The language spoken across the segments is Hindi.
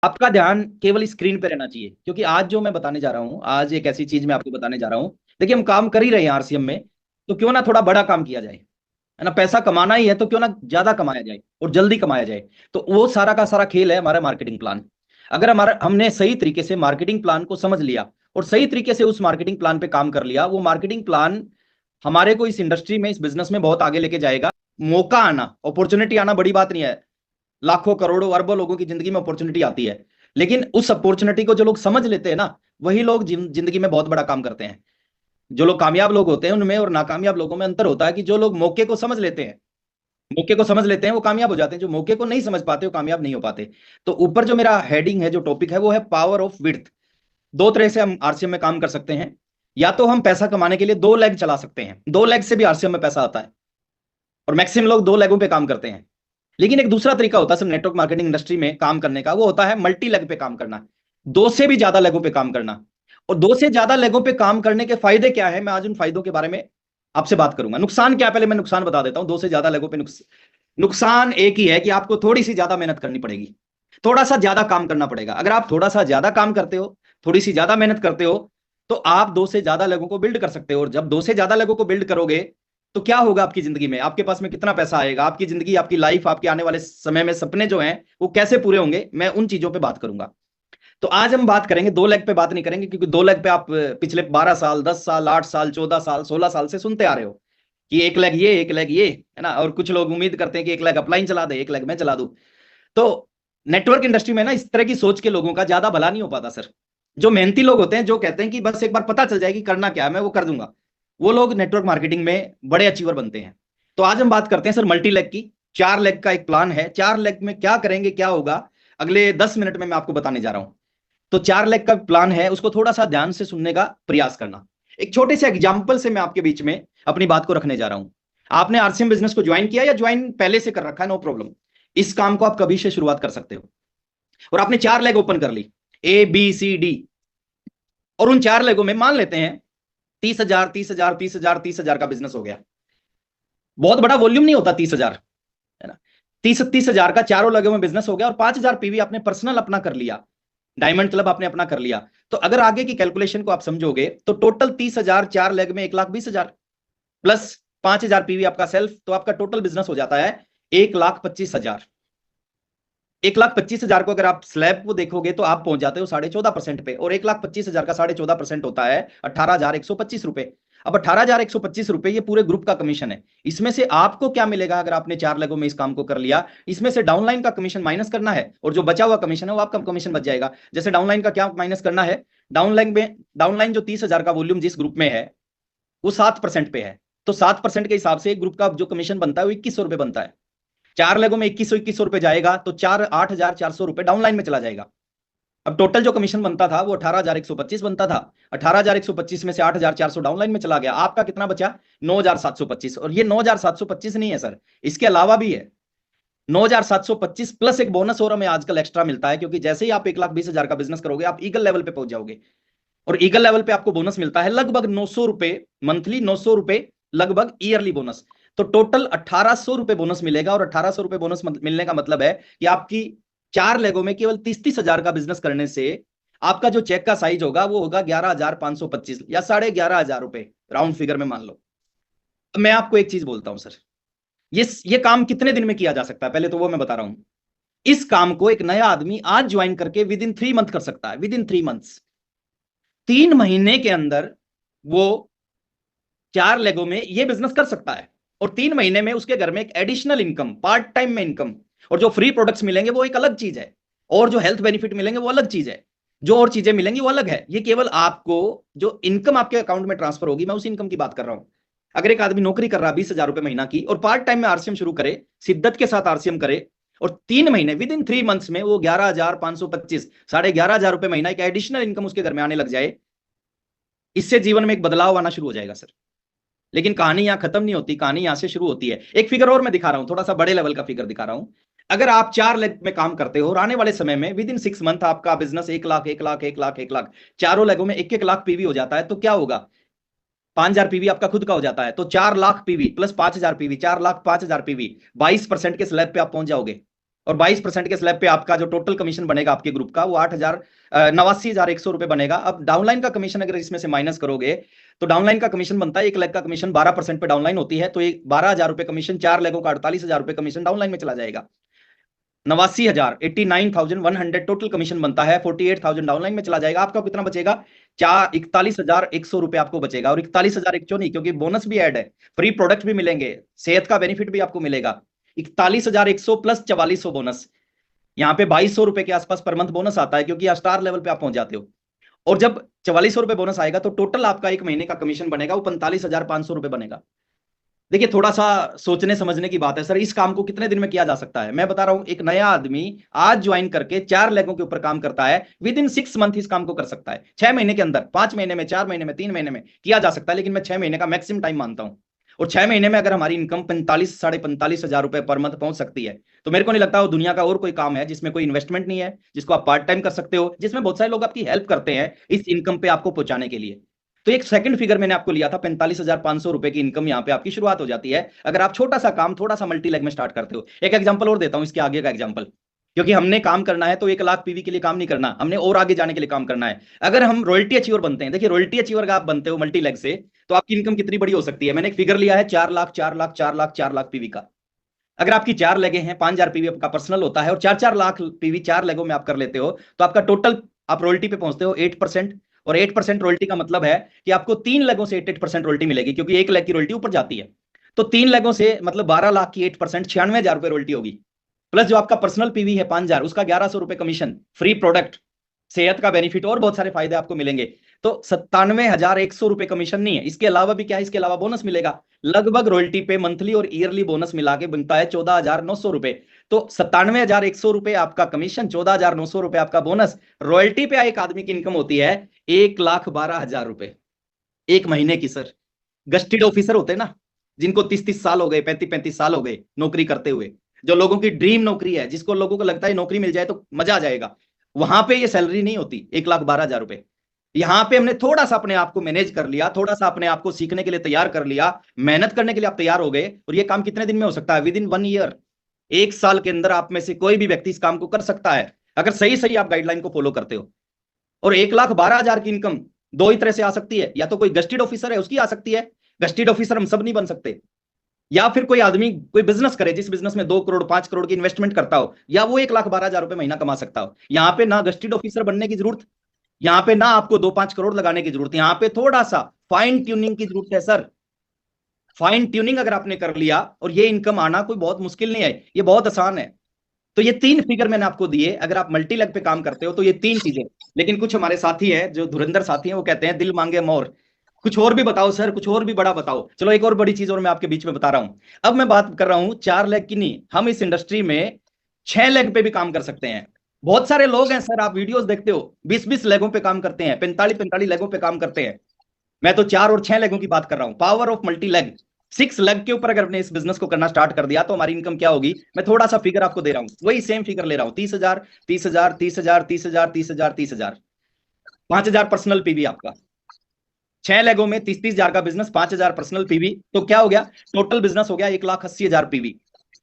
आपका ध्यान केवल स्क्रीन पे रहना चाहिए, क्योंकि आज जो मैं बताने जा रहा हूँ, आज एक ऐसी चीज मैं आपको बताने जा रहा हूँ। देखिए, हम काम कर ही रहे हैं आरसीएम में, तो क्यों ना थोड़ा बड़ा काम किया जाए, है ना। पैसा कमाना ही है तो क्यों ना ज्यादा कमाया जाए और जल्दी कमाया जाए। तो वो सारा का सारा खेल है हमारा मार्केटिंग प्लान। अगर हमारा हमने सही तरीके से मार्केटिंग प्लान को समझ लिया और सही तरीके से उस मार्केटिंग प्लान पे काम कर लिया, वो मार्केटिंग प्लान हमारे को इस इंडस्ट्री में, इस बिजनेस में बहुत आगे लेके जाएगा। मौका आना, अपॉर्चुनिटी आना बड़ी बात नहीं है। लाखों करोड़ों अरबों लोगों की जिंदगी में अपॉर्चुनिटी आती है, लेकिन उस अपॉर्चुनिटी को जो लोग समझ लेते हैं ना, वही लोग जिंदगी में बहुत बड़ा काम करते हैं। जो लोग कामयाब लोग होते हैं उनमें और नाकामयाब लोगों में अंतर होता है कि जो लोग मौके को समझ लेते हैं, मौके को समझ लेते हैं वो कामयाब हो जाते हैं। जो मौके को नहीं समझ पाते वो कामयाब नहीं हो पाते। तो ऊपर जो मेरा हेडिंग है, जो टॉपिक है, वो है पावर ऑफ विड्थ। दो तरह से हम आरसीएम में काम कर सकते हैं। या तो हम पैसा कमाने के लिए दो लेग चला सकते हैं, दो लेग से भी आरसीएम में पैसा आता है, और मैक्सिमम लोग दो लेगों पे काम करते हैं। लेकिन एक दूसरा तरीका होता है सिर्फ नेटवर्क मार्केटिंग इंडस्ट्री में काम करने का, वो होता है मल्टी लेग पे काम करना, दो से भी ज्यादा लेगों पे काम करना। और दो से ज्यादा लेगों पे काम करने के फायदे क्या है, मैं आज उन फायदों के बारे में आपसे बात करूंगा। नुकसान क्या है, पहले मैं नुकसान बता देता हूं। दो से ज्यादा लेगों पे नुकसान एक ही है कि आपको थोड़ी सी ज्यादा मेहनत करनी पड़ेगी, थोड़ा सा ज्यादा काम करना पड़ेगा। अगर आप थोड़ा सा ज्यादा काम करते हो, थोड़ी सी ज्यादा मेहनत करते हो, तो आप दो से ज्यादा लोगों को बिल्ड कर सकते हो। और जब दो से ज्यादा लोगों को बिल्ड करोगे, तो क्या होगा आपकी जिंदगी में, आपके पास में कितना पैसा आएगा, आपकी जिंदगी, आपकी लाइफ, आपके आने वाले समय में सपने जो हैं वो कैसे पूरे होंगे, मैं उन चीजों पे बात करूंगा। तो आज हम बात करेंगे, दो लेग पे बात नहीं करेंगे, क्योंकि दो लेग पे आप पिछले 12 साल, 10 साल, 8 साल, 14 साल, 16 साल से सुनते आ रहे हो कि एक लेग ये, एक लेग ये, है ना। और कुछ लोग उम्मीद करते हैं कि एक लेग अपलाइन चला दे, एक लेग मैं चला दूं। तो नेटवर्क इंडस्ट्री में ना, इस तरह की सोच के लोगों का ज्यादा भला नहीं हो पाता सर। जो मेहनती लोग होते हैं, जो कहते हैं कि बस एक बार पता चल जाएगी करना क्या है, मैं वो कर दूंगा, वो लोग नेटवर्क मार्केटिंग में बड़े अचीवर बनते हैं। तो आज हम बात करते हैं सर मल्टी लेग की। 4 लेग का एक प्लान है, 4 लेग में क्या करेंगे, क्या होगा, अगले 10 मिनट में मैं आपको बताने जा रहा हूं। तो 4 लेग का प्लान है, उसको थोड़ा सा ध्यान से सुनने का प्रयास करना। एक छोटे से एग्जाम्पल से मैं आपके बीच में अपनी बात को रखने जा रहा हूं। आपने आरसीएम बिजनेस को ज्वाइन किया या ज्वाइन पहले से कर रखा है, नो प्रॉब्लम। इस काम को आप कभी से शुरुआत कर सकते हो। और आपने 4 लेग ओपन कर ली, A B C D। और उन 4 लेगों में मान लेते हैं 30,000, 30,000, 30,000, 30,000 का बिजनेस हो गया। बहुत बड़ा वॉल्यूम नहीं होता 30,000, है ना। 30,000 का चारों लेगों में बिजनेस हो गया और 5,000 पीवी आपने पर्सनल अपना कर लिया, डायमंड क्लब आपने अपना कर लिया। तो अगर आगे की कैलकुलेशन को आप समझोगे, तो टोटल 30,000 4 लेग में 1,20,000 प्लस 5,000 पीवी आपका सेल्फ, तो आपका टोटल बिजनेस हो जाता है 1,25,000। 1,25,000 को अगर आप स्लैब को देखोगे तो आप पहुंच जाते हो 14.5% पे, और 1,25,000 का 14.5% होता है 18,125 रुपए। अब 18,125 रुपए ये पूरे ग्रुप का कमीशन है। इसमें से आपको क्या मिलेगा अगर आपने 4 लेगों में इस काम को कर लिया, इसमें से डाउनलाइन का कमीशन माइनस करना है, और जो बचा हुआ कमीशन है वो आपका कमीशन बच जाएगा। जैसे डाउनलाइन का क्या माइनस करना है, डाउनलाइन जो 30,000 का वॉल्यूम जिस ग्रुप में है वो 7% पे है, तो 7% के हिसाब से एक ग्रुप का जो कमीशन बनता है वो 2,100 रुपए बनता है। 4 लेगों में 2,100 रुपए जाएगा, तो 8,400 रुपए डाउनलाइन में चला जाएगा। अब टोटल जो कमीशन बनता था वो 18,125 बनता था। 18,125 में से 8,400 डाउनलाइन में चला गया, आपका कितना बचा, 9,725। और ये 9,725 नहीं है सर, इसके अलावा भी है 9,725 प्लस एक बोनस और हमें आजकल एक्स्ट्रा मिलता है, क्योंकि जैसे ही आप 1,20,000 का बिजनेस करोगे आप ईगल लेवल पे पहुंच जाओगे। और ईगल लेवल पे आपको बोनस मिलता है लगभग 900 रुपए मंथली, 900 रुपए लगभग ईयरली बोनस। तो टोटल 1,800 रुपए बोनस मिलेगा, और 1,800 रुपए बोनस मिलने का मतलब है कि आपकी 4 लेगों में केवल 30,000 का बिजनेस करने से आपका जो चेक का साइज होगा वो होगा 11,525 या 11,500 रुपए, राउंड फिगर में मान लो। मैं आपको एक चीज बोलता हूं सर, ये काम कितने दिन में किया जा सकता है, पहले तो वो मैं बता रहा हूं। इस काम को एक नया आदमी आज ज्वाइन करके विद इन 3 मंथ कर सकता है, विद इन 3 मंथ्स। 3 महीने के अंदर वो 4 लेगों में ये बिजनेस कर सकता है, और 3 महीने में उसके घर में एक एडिशनल इनकम, पार्ट टाइम में इनकम, और जो फ्री प्रोडक्ट्स मिलेंगे वो एक अलग चीज है, और जो हेल्थ बेनिफिट मिलेंगे वो अलग चीज है, जो और चीजें मिलेंगी वो अलग है। ये केवल आपको जो इनकम आपके अकाउंट में ट्रांसफर होगी, मैं उस इनकम की बात कर रहा हूं। अगर एक आदमी नौकरी कर रहा है 20,000 रुपए महीना की, और पार्ट टाइम में आरसीएम शुरू करे, शिद्दत के साथ आरसीएम करे, और 3 महीने विद इन 3 मंथ्स में वो 11,525, 11,500 रुपए महीना एक एडिशनल इनकम उसके घर में आने लग जाए, इससे जीवन में एक बदलाव आना शुरू हो जाएगा सर। लेकिन कहानी यहां खत्म नहीं होती, कहानी यहां से शुरू होती है। एक फिगर और मैं दिखा रहा हूं, थोड़ा सा बड़े लेवल का फिगर दिखा रहा हूं। अगर आप 4 लेग में काम करते हो और आने वाले समय में विद इन 6 मंथ आपका बिजनेस 1 लाख, 1 लाख, 1 लाख, 1 लाख, चारों लेगों में 1-1 लाख पीवी हो जाता है, तो क्या होगा, 5,000 पीवी आपका खुद का हो जाता है, तो 4 lakh PV plus 5,000 PV, 4,05,000 PV, 22% के स्लैब पे आप पहुंच जाओगे। और 22% के स्लैब पे आपका जो टोटल कमीशन बनेगा आपके ग्रुप का वो 89,100 रुपए बनेगा। अब डाउनलाइन का कमीशन अगर इसमें से माइनस करोगे तो डाउनलाइन का कमीशन बनता है 1 लाख का कमीशन 12% पे डाउनलाइन होती है, तो 12,000 रुपए कमीशन, 4 लाखों का 48,000 रुपए कमीशन डाउनलाइन में चला जाएगा। 89,000 टोटल कमीशन बनता है, 48,000 डाउनलाइन में चला जाएगा। आपका कितना बचेगा? 41,100 रुपए आपको बचेगा। और 41,100 नहीं, क्योंकि बोनस भी ऐड है, फ्री प्रोडक्ट भी मिलेंगे, सेहत का बेनिफिट भी आपको मिलेगा। 41,100 प्लस 4400 बोनस, यहाँ पे 2200 रुपए के आसपास पर मंथ बोनस आता है, क्योंकि स्टार लेवल पे आप पहुंच जाते हो। और जब 4400 रुपए बोनस आएगा तो टोटल आपका एक महीने का कमीशन बनेगा वो 45,500 रुपए बनेगा। देखिए, थोड़ा सा सोचने समझने की बात है सर, इस काम को कितने दिन में किया जा सकता है? मैं बता रहा हूं, एक नया आदमी आज ज्वाइन करके 4 लेगों के ऊपर काम करता है, विद इन 6 मंथ इस काम को कर सकता है। 6 महीने के अंदर, 5 महीने में, 4 महीने में, 3 महीने में किया जा सकता है, लेकिन मैं 6 महीने का मैक्सिमम टाइम मानता हूं। और 6 महीने में अगर हमारी इनकम 45,000 से 45,000 रुपए पर मंथ पहुंच सकती है, तो मेरे को नहीं लगता वो दुनिया का और कोई काम है जिसमें कोई इन्वेस्टमेंट नहीं है, जिसको आप पार्ट टाइम कर सकते हो, जिसमें बहुत सारे लोग आपकी हेल्प करते हैं इस इनकम पे आपको पहुंचाने के लिए। तो एक सेकंड फिगर मैंने आपको लिया था, 45,500 रुपए की इनकम यहाँ पे आपकी शुरुआत हो जाती है, अगर आप छोटा सा काम थोड़ा सा मल्टी लेग में स्टार्ट करते हो। एक एग्जांपल और देता हूं इसके आगे का एग्जांपल, क्योंकि हमने काम करना है तो 1 लाख पीवी के लिए काम नहीं करना, हमने और आगे जाने के लिए काम करना है। अगर हम रॉयल्टी अचीवर बनते हैं, देखिए रॉयल्टी अचीवर का आप बनते हो मल्टी लेग से, तो आपकी इनकम कितनी बड़ी हो सकती है? मैंने एक फिगर लिया है 4 लाख, 4 लाख, 4 लाख, 4 लाख पीवी का। अगर आपकी 4 लेगे हैं, 5,000 पीवी आपका पर्सनल होता है, और 4-4 लाख पीवी 4 लेगों में आप कर लेते हो, तो आपका टोटल आप रॉयल्टी पे पहुंचते हो 8%। और 8% रॉयल्टी का मतलब है कि आपको 3 लेगों से 8% रॉयल्टी मिलेगी, क्योंकि 1 लेग की रॉयल्टी ऊपर जाती है। तो 3 लेगों से मतलब 12 लाख की 8%, 96,000 रुपए रॉयल्टी होगी। प्लस जो आपका पर्सनल पीवी है 5,000, उसका 1,100 रुपए कमीशन, फ्री प्रोडक्ट, सेहत का बेनिफिट और बहुत सारे फायदे आपको मिलेंगे। तो 97,100 रुपए कमीशन नहीं है, इसके अलावा भी क्या है, इसके अलावा बोनस मिलेगा। लगभग रॉयल्टी पे मंथली और ईयरली बोनस मिला के बनता है 14,900 रुपए। तो 97,100 रुपए आपका कमीशन, 14,900 रुपए आपका बोनस, रॉयल्टी पे एक आदमी की इनकम होती है 1,12,000 रुपए एक महीने की सर। गस्टेड ऑफिसर होते हैं ना, जिनको 30-30 साल हो गए, 35-35 साल हो गए नौकरी करते हुए, जो लोगों की ड्रीम नौकरी है, जिसको लोगों को लगता है नौकरी मिल जाए तो मजा आ जाएगा, वहां पे ये सैलरी नहीं होती 1,12,000 रुपए। यहाँ पे हमने थोड़ा सा अपने आप को मैनेज कर लिया, थोड़ा सा अपने आप को सीखने के लिए तैयार कर लिया, मेहनत करने के लिए आप तैयार हो गए, और ये काम कितने दिन में हो सकता है? विद इन 1 ईयर, 1 साल के अंदर आप में से कोई भी व्यक्ति इस काम को कर सकता है, अगर सही सही आप गाइडलाइन को फॉलो करते हो। और 1,12,000 की इनकम दो ही तरह से आ सकती है, या तो कोई गस्टेड ऑफिसर है उसकी आ सकती है, गस्टेड ऑफिसर हम सब नहीं बन सकते, या फिर कोई आदमी कोई बिजनेस करे जिस बिजनेस में 2 करोड़ 5 करोड़ की इन्वेस्टमेंट करता हो, या वो 1,12,000 रुपए महीना कमा सकता हो। यहाँ पे ना गस्टेड ऑफिसर बनने की जरूरत, यहाँ पे ना आपको 2-5 करोड़ लगाने की जरूरत है, यहाँ पे थोड़ा सा फाइन ट्यूनिंग की जरूरत है सर। फाइन ट्यूनिंग अगर आपने कर लिया, और ये इनकम आना कोई बहुत मुश्किल नहीं है, ये बहुत आसान है। तो ये 3 फिगर मैंने आपको दिए, अगर आप मल्टी लेग पे काम करते हो तो ये 3 चीजें। लेकिन कुछ हमारे साथी हैं जो धुरंधर साथी हैं, वो कहते हैं दिल मांगे मोर, कुछ और भी बताओ सर, कुछ और भी बड़ा बताओ। चलो एक और बड़ी चीज और मैं आपके बीच में बता रहा हूं। अब मैं बात कर रहा हूं 4 लेग की नहीं, हम इस इंडस्ट्री में 6 लेग पे भी काम कर सकते हैं। बहुत सारे लोग हैं सर, आप वीडियोस देखते हो 20-20 लेगों पे काम करते हैं, 45-45 लेगों पे काम करते हैं। मैं तो 4 और 6 लेगों की बात कर रहा हूं, power of multi leg. 6 leg के ऊपर अगर अपने इस बिजनेस को करना स्टार्ट कर दिया तो हमारी इनकम क्या होगी? मैं थोड़ा सा फिगर आपको दे रहा हूं, वही सेम फिगर ले रहा हूं, 30,000, 30,000, 30,000, 30,000, 30,000, 30,000, 5,000 पर्सनल पीवी आपका। 6 लेगों में 30-30 हजार का बिजनेस, 5,000 पर्सनल पीवी, तो क्या हो गया? टोटल बिजनेस हो गया 1,80,000 PV,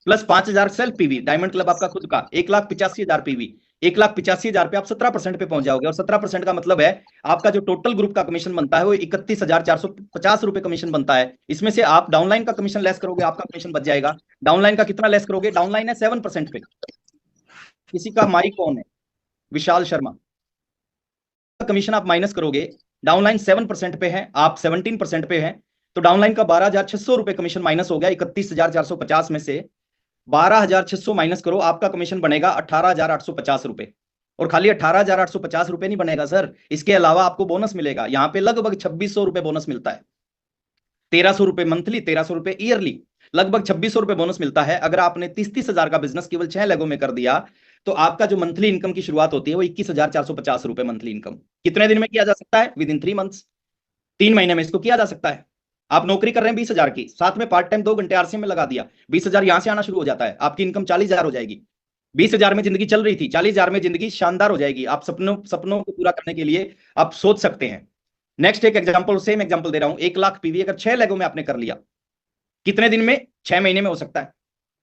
plus 5,000 self PV, diamond club आपका खुद का 1,85,000 पीवी। 1,85,000 पे आप 17% पे पहुंच जाओगे, और 17% का मतलब है आपका जो टोटल ग्रुप का कमीशन बनता है वो 31,450 रुपए कमीशन बनता है। इसमें से आप डाउनलाइन का कमीशन लेस करोगे, आपका कमीशन बच जाएगा। डाउनलाइन का कितना लेस करोगे? डाउनलाइन है 7% पे। किसी का माइक ऑन है, विशाल शर्मा। कमीशन आप माइनस करोगे, डाउनलाइन 7% पे है, आप 17% पे है, तो डाउनलाइन का 12,600 रुपए कमीशन माइनस हो गया 31,450 में से। 12,600 माइनस करो, आपका कमीशन बनेगा 18,850 रुपए। और खाली 18,850 रुपए नहीं बनेगा सर, इसके अलावा आपको बोनस मिलेगा। यहाँ पे लगभग 2,600 रुपए बोनस मिलता है, 1,300 रुपए मंथली, 1,300 रुपए ईयरली, लगभग 2,600 रुपए बोनस मिलता है। अगर आपने 30-30 हजार का बिजनेस केवल 6 लेगों में कर दिया, तो आपका जो मंथली इनकम की शुरुआत होती है वो 21,450 रुपए मंथली इनकम कितने दिन में किया जा सकता है? विद इन 3 मंथ्स, 3 महीने में इसको किया जा सकता है। आप नौकरी कर रहे हैं 20,000 की, साथ में पार्ट टाइम 2 घंटे आरसीएम में लगा दिया, 20,000 यहां से आना शुरू हो जाता है, आपकी इनकम 40,000 हो जाएगी। 20,000 में जिंदगी चल रही थी, 40,000 में जिंदगी शानदार हो जाएगी। आप सपनों सपनों को पूरा करने के लिए आप सोच सकते हैं। नेक्स्ट एक एग्जांपल, सेम एग्जांपल दे रहा हूं, 1 लाख पीवी अगर 6 लेगों में आपने कर लिया, कितने दिन में? 6 महीने में हो सकता है।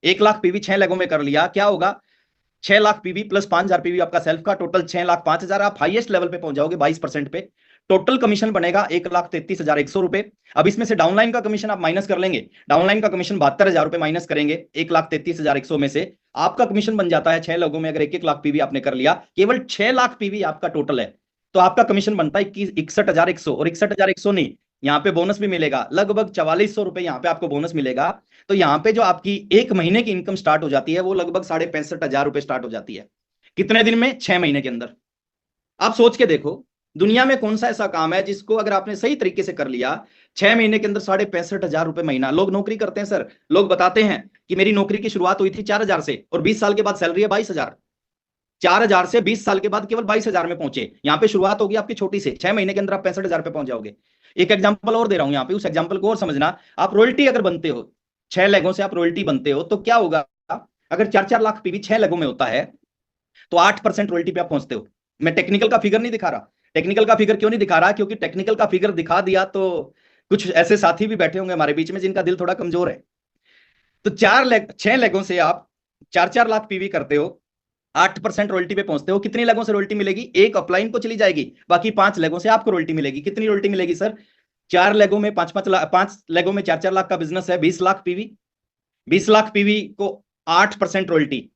1 लाख पीवी 6 लेगों में कर लिया, क्या होगा? 6 लाख पीवी प्लस 5,000 पीवी आपका सेल्फ का, टोटल 6,05,000। आप हाईएस्ट लेवल पे पहुंच जाओगे 22% पे। टोटल कमीशन बनेगा 1,33,100 रुपए। अब इसमें से डाउनलाइन का कमीशन आप माइनस कर लेंगे, डाउनलाइन का कमीशन 72,000 रुपए माइनस करेंगे 1,33,100 में से, आपका कमीशन बन जाता है 6 लोगों में, अगर 1-1 लाख पीवी आपने कर लिया, केवल 6 लाख पीवी आपका टोटल है, तो आपका कमीशन बनता है 61,100। और 61,100 नहीं, यहाँ पे बोनस भी मिलेगा, लगभग 4,400 रुपए यहाँ पे आपको बोनस मिलेगा। तो यहाँ पे जो आपकी एक महीने की इनकम स्टार्ट हो जाती है वो लगभग 65,500 रुपए स्टार्ट हो जाती है। कितने दिन में? 6 महीने के अंदर। आप सोच के देखो, दुनिया में कौन सा ऐसा काम है जिसको अगर आपने सही तरीके से कर लिया, 6 महीने के अंदर 65,500 रुपए महीना। लोग नौकरी करते हैं सर, लोग बताते हैं कि मेरी नौकरी की शुरुआत हुई थी 4,000 से और 20 साल के बाद सैलरी है 22,000। 4,000 से 20 साल के बाद केवल 22,000 में पहुंचे। यहाँ पे शुरुआत होगी आपकी छोटी से, 6 महीने के अंदर आप 65,000 पे पहुंच जाओगे। एक एग्जांपल और दे रहा हूं यहाँ पे, उस एग्जांपल को और समझना। आप रॉयल्टी अगर बनते हो, 6 लेगों से आप रॉयल्टी बनते हो, तो क्या होगा? अगर 4-4 लाख पीवी 6 लेगों में होता है तो 8% रॉयल्टी पे आप पहुंचते हो। मैं टेक्निकल का फिगर नहीं दिखा रहा। टेक्निकल का फिगर क्यों नहीं दिखा रहा? क्योंकि टेक्निकल का फिगर दिखा दिया तो कुछ ऐसे साथी भी बैठे होंगे हमारे बीच में जिनका दिल थोड़ा कमजोर है। तो 6 लेगों से आप 4-4 लाख पीवी करते हो, 8% रॉयल्टी पे पहुंचते हो। कितनी लेगों से रॉयल्टी मिलेगी? एक अपलाइन को चली जाएगी, बाकी 5 लेगों से आपको रॉयल्टी मिलेगी। कितनी रॉयल्टी मिलेगी सर? 4 लेगों में 5-5 लाख, 5 लेगों में 4-4 लाख का बिजनेस है, 20 लाख पीवी। 20 लाख पीवी को 8% रॉयल्टी,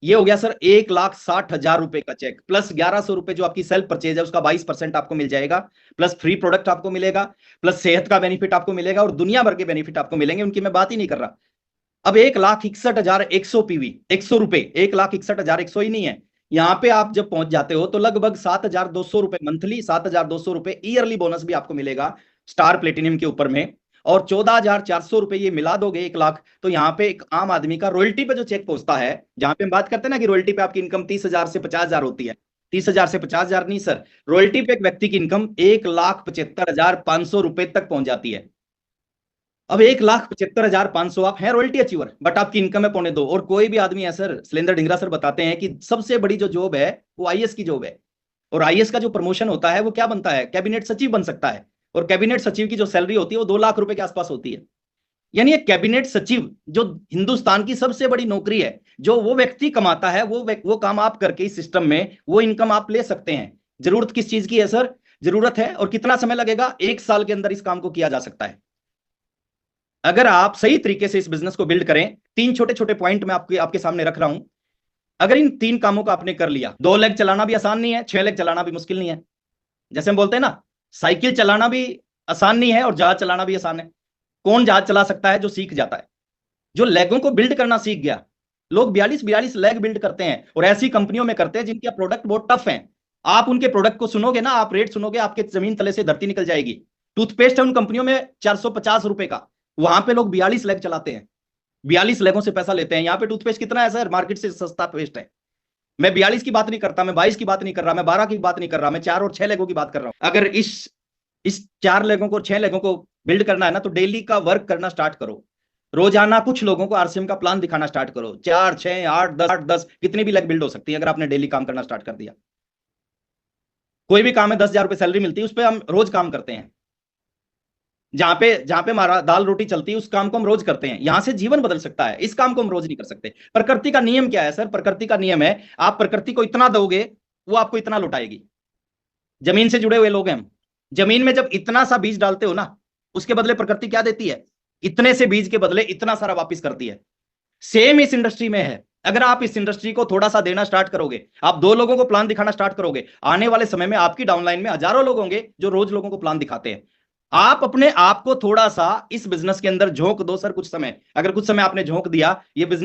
ये हो गया सर 1,60,000 रुपए का चेक, प्लस 1,100 रुपए जो आपकी सेल्फ परचेज है उसका 22% आपको मिल जाएगा, प्लस फ्री प्रोडक्ट आपको मिलेगा, प्लस सेहत का बेनिफिट आपको मिलेगा और दुनिया भर के बेनिफिट आपको मिलेंगे, उनकी मैं बात ही नहीं कर रहा। अब 1,61,100 पीवी, 100 रुपए, 1,61,100 ही नहीं है। यहाँ पे आप जब पहुंच जाते हो तो लगभग 7,200 रुपए मंथली, 7,200 रुपए ईयरली बोनस भी आपको मिलेगा स्टार प्लेटिनियम के ऊपर में, और 14,400 रुपए ये मिला दोगे 1 लाख, तो यहाँ पे एक आम आदमी का रॉयल्टी पे जो चेक पहुंचता है, जहां पे हम बात करते हैं ना कि रॉयल्टी पे आपकी इनकम 30,000 से 50,000 होती है, 30,000 से 50,000 नहीं सर, रॉयल्टी पे एक व्यक्ति की इनकम 1,75,500 रुपए तक पहुंच जाती है। अब 1,75,500 आप हैं रॉयल्टी अचीवर, बट आपकी इनकम है 2.25। और कोई भी आदमी है सर, शैलेंद्र ढिंगरा सर बताते हैं कि सबसे बड़ी जो जॉब है वो आईएएस की जॉब है, और आईएएस का जो प्रमोशन होता है वो क्या बनता है? कैबिनेट सचिव बन सकता है, और कैबिनेट सचिव की जो सैलरी होती है वो 2 लाख रुपए के आसपास होती है। यानी एक कैबिनेट सचिव जो हिंदुस्तान की सबसे बड़ी नौकरी है, जो वो व्यक्ति कमाता है, वो काम आप करके इस सिस्टम में वो इनकम आप ले सकते हैं। जरूरत किस चीज की है सर? जरूरत है, और कितना समय लगेगा? 1 साल के अंदर इस काम को किया जा सकता है, अगर आप सही तरीके से इस बिजनेस को बिल्ड करें। 3 छोटे छोटे पॉइंट मैं आपके सामने रख रहा हूं। अगर इन 3 कामों को आपने कर लिया, 2 लेग चलाना भी आसान नहीं है, 6 लेग चलाना भी मुश्किल नहीं है। जैसे हम बोलते हैं ना, साइकिल चलाना भी आसान नहीं है और जहाज चलाना भी आसान है। कौन जहाज चला सकता है? जो सीख जाता है, जो लेगों को बिल्ड करना सीख गया। लोग 42-42 लेग बिल्ड करते हैं और ऐसी कंपनियों में करते हैं जिनके प्रोडक्ट बहुत टफ हैं। आप उनके प्रोडक्ट को सुनोगे ना, आप रेट सुनोगे, आपके जमीन तले से धरती निकल जाएगी। टूथपेस्ट है उन कंपनियों में 450 रुपए का, वहां पे लोग 42 लेग चलाते हैं, 42 लेगों से पैसा लेते हैं। यहाँ पे टूथपेस्ट कितना है सर? मार्केट से सस्ता पेस्ट है। मैं 42 की बात नहीं करता, मैं 22 की बात नहीं कर रहा, मैं 12 की बात नहीं कर रहा, मैं 4 और 6 लेगों की बात कर रहा हूं। अगर इस 4 लेगों को, 6 लेगों को बिल्ड करना है ना, तो डेली का वर्क करना स्टार्ट करो। रोजाना कुछ लोगों को आरसीएम का प्लान दिखाना स्टार्ट करो। 4, 6, 8, 10 कितनी भी लेग बिल्ड हो सकती है अगर आपने डेली काम करना स्टार्ट कर दिया। कोई भी काम है, 10,000 रुपए सैलरी मिलती है, उस पर हम रोज काम करते हैं। जहां पे हमारा दाल रोटी चलती है, उस काम को हम रोज करते हैं। यहां से जीवन बदल सकता है, इस काम को हम रोज नहीं कर सकते। प्रकृति का नियम क्या है सर? प्रकृति का नियम है, आप प्रकृति को इतना दोगे वो आपको इतना लौटाएगी। जमीन से जुड़े हुए लोग हैं हम। जमीन में जब इतना सा बीज डालते हो ना, उसके बदले प्रकृति क्या देती है? इतने से बीज के बदले इतना सारा वापस करती है। सेम इस इंडस्ट्री में है। अगर आप इस इंडस्ट्री को थोड़ा सा देना स्टार्ट करोगे, आप 2 लोगों को प्लान दिखाना स्टार्ट करोगे, आने वाले समय में आपकी डाउनलाइन में हजारों लोग होंगे जो रोज लोगों को प्लान दिखाते हैं। आप अपने आप को थोड़ा सा इस बिजनेस के अंदर झोंक दो सर, कुछ समय। अगर कुछ समय आपने झोंक दिया, ये बिजनेस